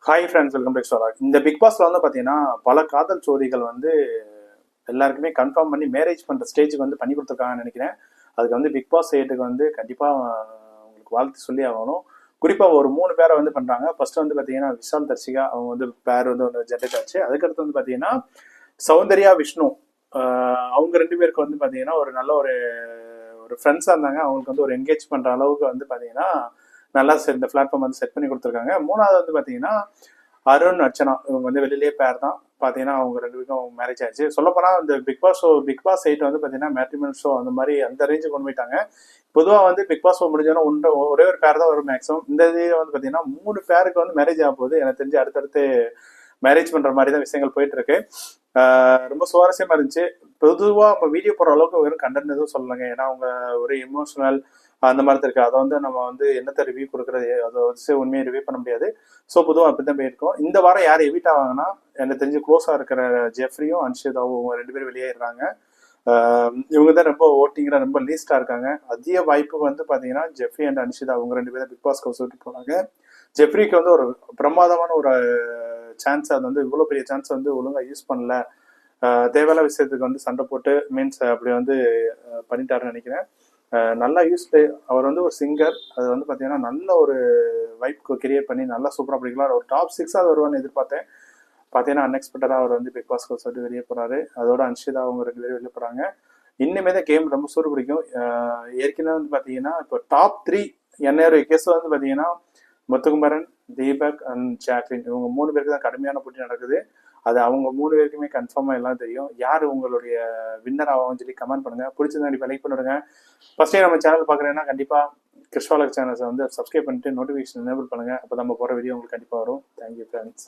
Hi friends, welcome to ஸ்டாராக். இந்த big பாஸ்ல வந்து பார்த்தீங்கன்னா பல காதல் ஜோடிகள் வந்து எல்லாருக்குமே கன்ஃபார்ம் பண்ணி மேரேஜ் பண்ணுற ஸ்டேஜுக்கு வந்து பண்ணி கொடுத்துருக்காங்கன்னு நினைக்கிறேன். அதுக்கு வந்து பிக் பாஸ் 8க்கு வந்து கண்டிப்பாக உங்களுக்கு வாழ்த்து சொல்லி ஆகணும். குறிப்பாக ஒரு 3 பேரை வந்து பண்ணுறாங்க. ஃபர்ஸ்ட் வந்து பார்த்தீங்கன்னா விஷால் தர்ஷிகா, அவங்க வந்து பேர் வந்து ஒன்று ஜென்ரேட் ஆச்சு. அதுக்கடுத்து வந்து பார்த்தீங்கன்னா சௌந்தர்யா விஷ்ணு, அவங்க 2 பேருக்கு வந்து பார்த்தீங்கன்னா ஒரு நல்ல ஒரு ஒரு ஃப்ரெண்ட்ஸாக இருந்தாங்க. அவங்களுக்கு வந்து ஒரு என்கேஜ் பண்ணுற அளவுக்கு வந்து பார்த்தீங்கன்னா நல்லா இந்த பிளாட்ஃபார்ம் வந்து செட் பண்ணி கொடுத்துருக்காங்க. 3வது வந்து பார்த்தீங்கன்னா அருண் அர்ச்சனா, இவங்க வந்து வெளியிலேயே பேர் தான். பார்த்தீங்கன்னா அவங்க 2 பேருக்கும் மேரேஜ் ஆயிடுச்சு. சொல்லப்போனால் இந்த பிக் பாஸ் 8 வந்து பார்த்தீங்கன்னா மேட்ரிமோனி ஷோ அந்த மாதிரி அந்த ரேஞ்சுக்கு கொண்டு போயிட்டாங்க. பொதுவாக வந்து பிக் பாஸ் ஷோ முடிஞ்சோன்னா ஒரே ஒரு பேர் தான் வரும் மேக்ஸிமம். இந்த இதில் வந்து பார்த்தீங்கன்னா 3 பேருக்கு வந்து மேரேஜ் ஆக போகுது. எனக்கு தெரிஞ்சு அடுத்தடுத்து மேரேஜ் பண்ணுற மாதிரி தான் விஷயங்கள் போயிட்டு இருக்கு. ரொம்ப சுவாரஸ்யமா இருந்துச்சு. பொதுவாக நம்ம வீடியோ போடுற அளவுக்கு வெறும் கண்டென்ட் எதுவும் சொல்லலைங்க. ஏன்னா அவங்க ஒரு எமோஷனல் அந்த மாதிரி இருக்கு. அதை வந்து நம்ம வந்து என்னத்தை ரிவ்யூ கொடுக்குறது, அதை வச்சு உண்மையை ரிவ்யூ பண்ண முடியாது. ஸோ பொதுவாக அப்படி தான் போயிருக்கோம். இந்த வாரம் யார் எவிட் ஆவாங்கன்னா, எனக்கு தெரிஞ்சு க்ளோஸாக இருக்கிற ஜெஃப்ரியும் அன்ஷிதாவும் அவங்க 2 பேரும் வெளியேறாங்க. இவங்க தான் ரொம்ப ஓட்டிங்கிற ரொம்ப லீஸ்டா இருக்காங்க. அதிக வாய்ப்பு வந்து பார்த்தீங்கன்னா ஜெஃப்ரி அண்ட் அன்ஷிதா அவங்க 2 பேரும் பிக் பாஸ் ஹவுஸ் விட்டு போனாங்க. ஜெஃப்ரிக்கு வந்து ஒரு பிரமாதமான ஒரு சான்ஸ், அது வந்து இவ்வளோ பெரிய சான்ஸ் வந்து ஒழுங்காக யூஸ் பண்ணல. தேவையில்ல விஷயத்துக்கு வந்து சண்டை போட்டு மீன்ஸ் அப்படி வந்து பண்ணிட்டாருன்னு நினைக்கிறேன். நல்லா யூஸ் அவர் வந்து ஒரு சிங்கர். அது வந்து பார்த்தீங்கன்னா நல்ல ஒரு வைப் கிரியேட் பண்ணி நல்லா சூப்பராக பிடிக்கலாம். ஒரு டாப் 6 வருவான்னு எதிர்பார்த்தேன். பார்த்தீங்கன்னா அன்எக்ஸ்பெக்டடாக அவர் வந்து பிக் பாஸ் சொல்லிட்டு வெளியே போகிறாரு. அதோட அன்ஷிதா அவங்க 2 பேரும் வெளியே போகிறாங்க. இன்னுமே தான் கேம் ரொம்ப சூடு பிடிக்கும். ஏற்கனவே வந்து பார்த்தீங்கன்னா இப்போ டாப் 3 என்னோட கேஸ் வந்து பார்த்தீங்கன்னா முத்துக்குமரன், தீபக் அண்ட் ஜாக்லின், இவங்க 3 பேருக்கு தான் கடுமையான போட்டி நடக்குது. அது அவங்க 3 பேருக்குமே கன்ஃபார்மாக எல்லாம் தெரியும். யார் உங்களுடைய வின்னர் ஆகும்னு சொல்லி கமெண்ட் பண்ணுங்க. பிடிச்சது கண்டிப்பாக லைக் பண்ணிடுங்க. ஃபர்ஸ்ட் டைம் நம்ம சேனல் பார்க்குறேன்னா கண்டிப்பாக கிறிஸ்டாலக் சேனல்ஸை வந்து சப்ஸ்கிரைப் பண்ணிட்டு நோட்டிஃபிகேஷன் எனேபிள் பண்ணுங்க. அப்போ நம்ம போகிற வீடியோ உங்களுக்கு கண்டிப்பாக வரும். Thank you friends.